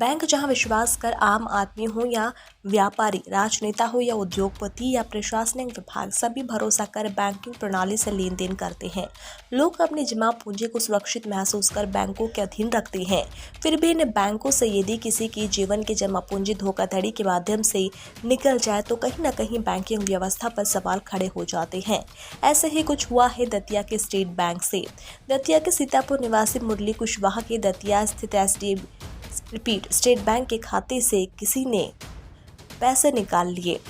Bank जहां विश्वास कर आम आदमी हो या व्यापारी, राजनेता हो या उद्योगपति या प्रशासनिक विभाग, सभी भरोसा कर बैंकिंग प्रणाली से लेन देन करते हैं। लोग अपनी जमा पूंजी को सुरक्षित महसूस कर बैंकों के अधीन रखते हैं। फिर भी इन बैंकों से यदि किसी की जीवन की जमा पूंजी धोखाधड़ी के माध्यम से निकल जाए तो कहीं न कहीं बैंकिंग व्यवस्था पर सवाल खड़े हो जाते हैं। ऐसे ही कुछ हुआ है दतिया के स्टेट बैंक से। दतिया के सीतापुर निवासी मुरली कुशवाहा के दतिया स्थित स्टेट बैंक के खाते से किसी ने पैसे निकाल लिए।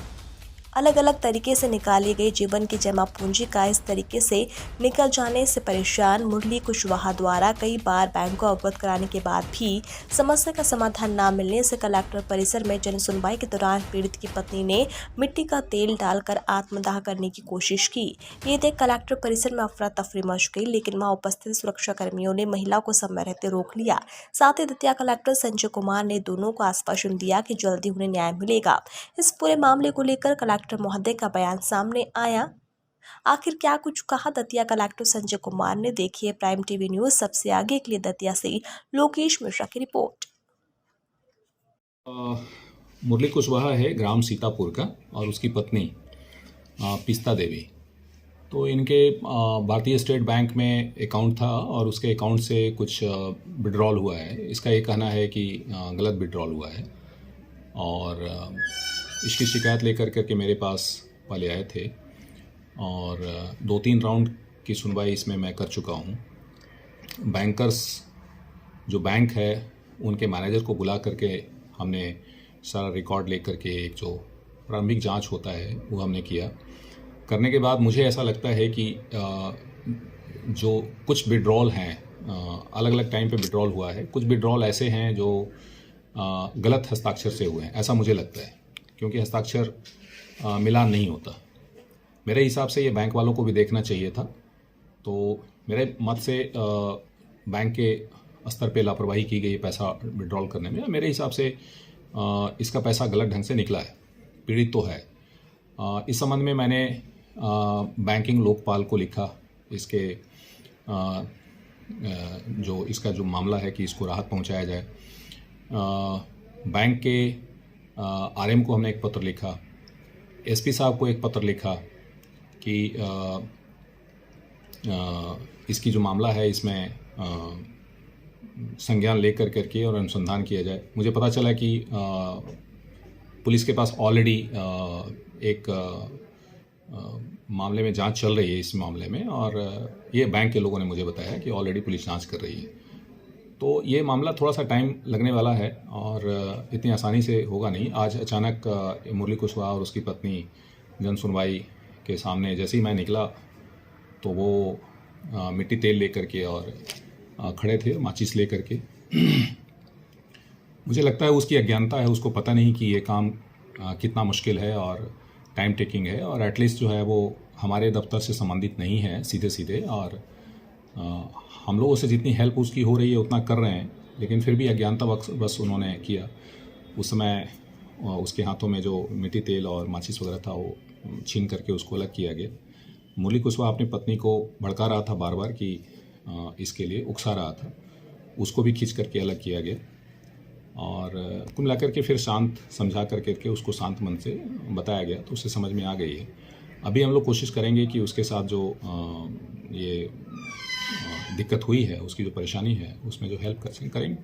अलग अलग तरीके से निकाली गई जीवन की जमा पूंजी का इस तरीके से निकल जाने से परेशान मुरली कुशवाहा द्वारा कई बार बैंक को अवगत कराने के बाद भी समस्या का समाधान न मिलने से कलेक्टर परिसर में जन सुनवाई के दौरान पीड़ित की पत्नी ने मिट्टी का तेल डालकर आत्मदाह करने की कोशिश की। ये देख कलेक्टर परिसर में अफरा तफरी मच गई, लेकिन वहां उपस्थित सुरक्षा कर्मियों ने महिला को समय रहते रोक लिया। साथ ही दतिया कलेक्टर संजय कुमार ने दोनों को आश्वासन दिया कि जल्दी उन्हें न्याय मिलेगा। इस पूरे मामले को लेकर कलेक्टर महोदय का बयान सामने आया। आखिर क्या कुछ कहा दतिया कलेक्टर संजय कुमार ने, देखिए प्राइम टीवी न्यूज सबसे आगे के लिए दतिया से लोकेश मिश्रा की रिपोर्ट। मुरली कुशवाहा है ग्राम सीतापुर का और उसकी पत्नी पिस्ता देवी। तो इनके भारतीय स्टेट बैंक में अकाउंट था और उसके अकाउंट से कुछ विड्रॉल हुआ है। इसका ये कहना है कि गलत विड्रॉल हुआ है और इसकी शिकायत लेकर करके मेरे पास पहले आए थे और 2-3 राउंड की सुनवाई इसमें मैं कर चुका हूँ। बैंकर्स जो बैंक है उनके मैनेजर को बुला करके हमने सारा रिकॉर्ड लेकर के एक जो प्रारंभिक जांच होता है वो हमने किया। करने के बाद मुझे ऐसा लगता है कि जो कुछ विड्रॉल हैं अलग अलग टाइम पे विड्रॉल हुआ है, कुछ विड्रॉल ऐसे हैं जो गलत हस्ताक्षर से हुए हैं, ऐसा मुझे लगता है, क्योंकि हस्ताक्षर मिलान नहीं होता। मेरे हिसाब से ये बैंक वालों को भी देखना चाहिए था। तो मेरे मत से बैंक के स्तर पे लापरवाही की गई पैसा विड्रॉल करने में। मेरे हिसाब से इसका पैसा गलत ढंग से निकला है, पीड़ित तो है। इस संबंध में मैंने बैंकिंग लोकपाल को लिखा, इसके जो इसका जो मामला है कि इसको राहत पहुंचाया जाए। बैंक के आरएम को हमने एक पत्र लिखा, एसपी साहब को एक पत्र लिखा कि इसकी जो मामला है इसमें संज्ञान लेकर करके और अनुसंधान किया जाए। मुझे पता चला कि पुलिस के पास ऑलरेडी एक मामले में जांच चल रही है इस मामले में, और ये बैंक के लोगों ने मुझे बताया कि ऑलरेडी पुलिस जांच कर रही है। तो ये मामला थोड़ा सा टाइम लगने वाला है और इतनी आसानी से होगा नहीं। आज अचानक मुरली कुशवाहा और उसकी पत्नी जन सुनवाई के सामने जैसे ही मैं निकला तो वो मिट्टी तेल लेकर के और खड़े थे, माचिस लेकर के। मुझे लगता है उसकी अज्ञानता है, उसको पता नहीं कि ये काम कितना मुश्किल है और टाइम टेकिंग है, और एटलीस्ट जो है वो हमारे दफ्तर से संबंधित नहीं है सीधे सीधे, और हम लोगों से जितनी हेल्प उसकी हो रही है उतना कर रहे हैं, लेकिन फिर भी अज्ञानता बस उन्होंने किया। उस समय उसके हाथों में जो मिट्टी तेल और माचिस वगैरह था वो छीन करके उसको अलग किया गया। मुरली कुशवाहा अपनी पत्नी को भड़का रहा था बार बार कि इसके लिए उकसा रहा था, उसको भी खींच करके अलग किया गया और कुल मिलाकर के फिर शांत समझा करके उसको शांत मन से बताया गया तो उससे समझ में आ गई है। अभी हम लोग कोशिश करेंगे कि उसके साथ जो ये दिक्कत हुई है, उसकी जो परेशानी है, उसमें जो हेल्प कर सकें करेंगे।